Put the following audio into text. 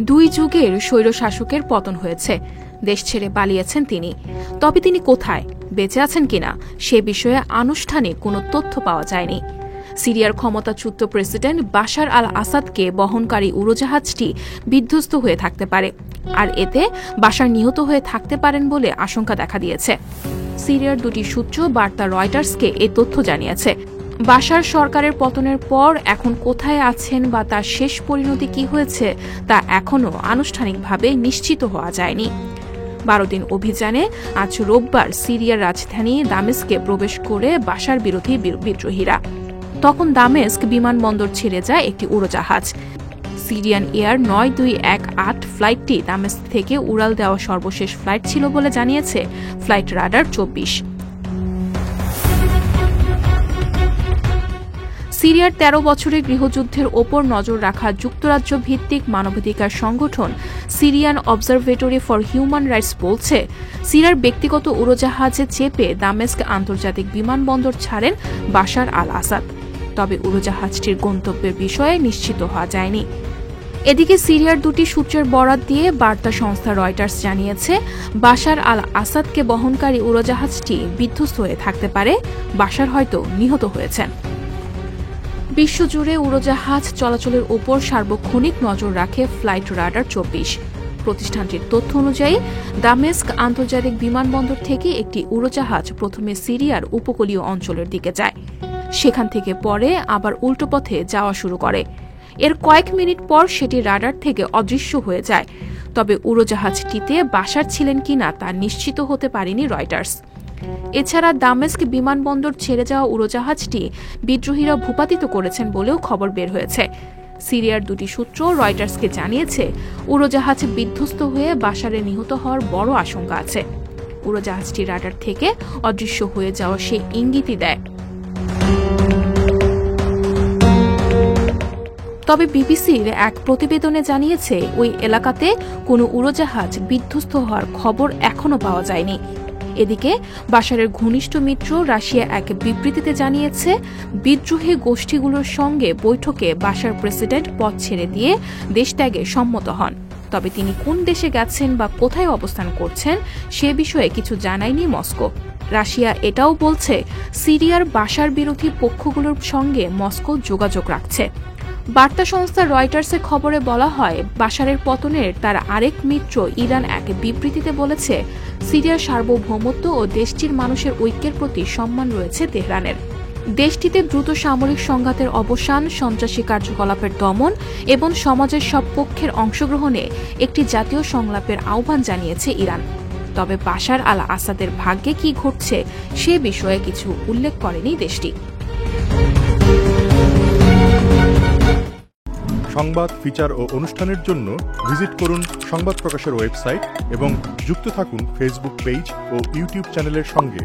দুই যুগের স্বৈরশাসকের পতন হয়েছে, দেশ ছেড়ে পালিয়েছেন তিনি। তবে তিনি কোথায়, বেঁচে আছেন কিনা সে বিষয়ে আনুষ্ঠানিক কোনো তথ্য পাওয়া যায়নি। সিরিয়ার ক্ষমতাচ্যুত প্রেসিডেন্ট বাশার আল আসাদকে বহনকারী উড়োজাহাজটি বিধ্বস্ত হয়ে থাকতে পারে, আর এতে বাশার নিহত হয়ে থাকতে পারেন বলে আশঙ্কা দেখা দিয়েছে। সিরিয়ার দুটি সূত্র বার্তা রয়টার্সকে এই তথ্য জানিয়েছে। বাশার সরকারের পতনের পর এখন কোথায় আছেন বা তার শেষ পরিণতি কি হয়েছে তা এখনও আনুষ্ঠানিকভাবে নিশ্চিত হওয়া যায়নি। 12 দিন অভিযানে আজ রোববার সিরিয়ার রাজধানী দামেস্কে প্রবেশ করে বাশার বিরোধী বিদ্রোহীরা। তখন দামেস্ক বিমানবন্দর ছেড়ে যায় একটি উড়োজাহাজ। সিরিয়ান এয়ার 9218 ফ্লাইটটি দামেস্ক থেকে উড়াল দেওয়া সর্বশেষ ফ্লাইট ছিল বলে জানিয়েছে ফ্লাইট রাডার 24। সিরিয়ার 13 বছরের গৃহযুদ্ধের ওপর নজর রাখা যুক্তরাজ্য ভিত্তিক মানবাধিকার সংগঠন Syrian observatory for human rights বলছে, সিরিয়ার ব্যক্তিগত উড়োজাহাজে চেপে দামেস্ক আন্তর্জাতিক বিমানবন্দর ছাড়েন বাশার আল আসাদ। তবে উড়োজাহাজটির গন্তব্যের বিষয়ে নিশ্চিত হওয়া যায়নি। এদিকে সিরিয়ার দুটি সূত্রের বরাত দিয়ে বার্তা সংস্থা রয়টার্স জানিয়েছে, বাশার আল আসাদকে বহনকারী উড়োজাহাজটি বিধ্বস্ত হয়ে থাকতে পারে, বাশার হয়তো নিহত হয়েছেন। বিশ্বজুড়ে উড়োজাহাজ চলাচলের ওপর সার্বক্ষণিক নজর রাখে ফ্লাইট রাডার 24। প্রতিষ্ঠানটির তথ্য অনুযায়ী দামেস্ক আন্তর্জাতিক বিমানবন্দর থেকে একটি উড়োজাহাজ প্রথমে সিরিয়ার উপকূলীয় অঞ্চলের দিকে যায়, সেখান থেকে পরে আবার উল্টো পথে যাওয়া শুরু করে। এর কয়েক মিনিট পর সেটি রাডার থেকে অদৃশ্য হয়ে যায়। তবে উড়োজাহাজটিতে বাশার ছিলেন কিনা তা নিশ্চিত হতে পারেনি রয়টার্স। এছাড়া দামেস্ক বিমানবন্দর ছেড়ে যাওয়া উড়োজাহাজটি বিদ্রোহীরা ভূপাতিত করেছেন বলেও খবর বের হয়েছে। সিরিয়ার দুটি সূত্র রয়টার্সকে জানিয়েছে, উড়োজাহাজ বিধ্বস্ত হয়ে বাশারের নিহত হওয়ার বড় আশঙ্কা আছে। উড়োজাহাজটি রাডার থেকে অদৃশ্য হয়ে যাওয়া সেই ইঙ্গিতই দেয়। তবে বিবিসির এক প্রতিবেদনে জানিয়েছে, ওই এলাকাতে কোনো উড়োজাহাজ বিধ্বস্ত হওয়ার খবর এখনও পাওয়া যায়নি। এদিকে বাশারের ঘনিষ্ঠ মিত্র রাশিয়া এক বিবৃতিতে জানিয়েছে, বিদ্রোহী গোষ্ঠীগুলোর সঙ্গে বৈঠকে বাশার প্রেসিডেন্ট পদ ছেড়ে দিয়ে দেশ ত্যাগে সম্মত হন। তবে তিনি কোন দেশে গেছেন বা কোথায় অবস্থান করছেন সে বিষয়ে কিছু জানায়নি মস্কো। রাশিয়া এটাও বলছে, সিরিয়ার বাশার বিরোধী পক্ষগুলোর সঙ্গে মস্কো যোগাযোগ রাখছে। বার্তা সংস্থা রয়টার্সের খবরে বলা হয়, বাশারের পতনের তার আরেক মিত্র ইরান এক বিবৃতিতে বলেছে, সিরিয়ার সার্বভৌমত্ব ও দেশটির মানুষের ঐক্যের প্রতি সম্মান রয়েছে তেহরানের। দেশটিতে দ্রুত সামরিক সংঘাতের অবসান, সন্ত্রাসী কার্যকলাপের দমন এবং সমাজের সব পক্ষের অংশগ্রহণে একটি জাতীয় সংলাপের আহ্বান জানিয়েছে ইরান। তবে বাশার আল আসাদের ভাগ্যে কি ঘটছে সে বিষয়ে কিছু উল্লেখ করেনি দেশটি। সংবাদ, ফিচার ও অনুষ্ঠানের জন্য ভিজিট করুন সংবাদ প্রকাশের ওয়েবসাইট এবং যুক্ত থাকুন ফেসবুক পেজ ও ইউটিউব চ্যানেলের সঙ্গে।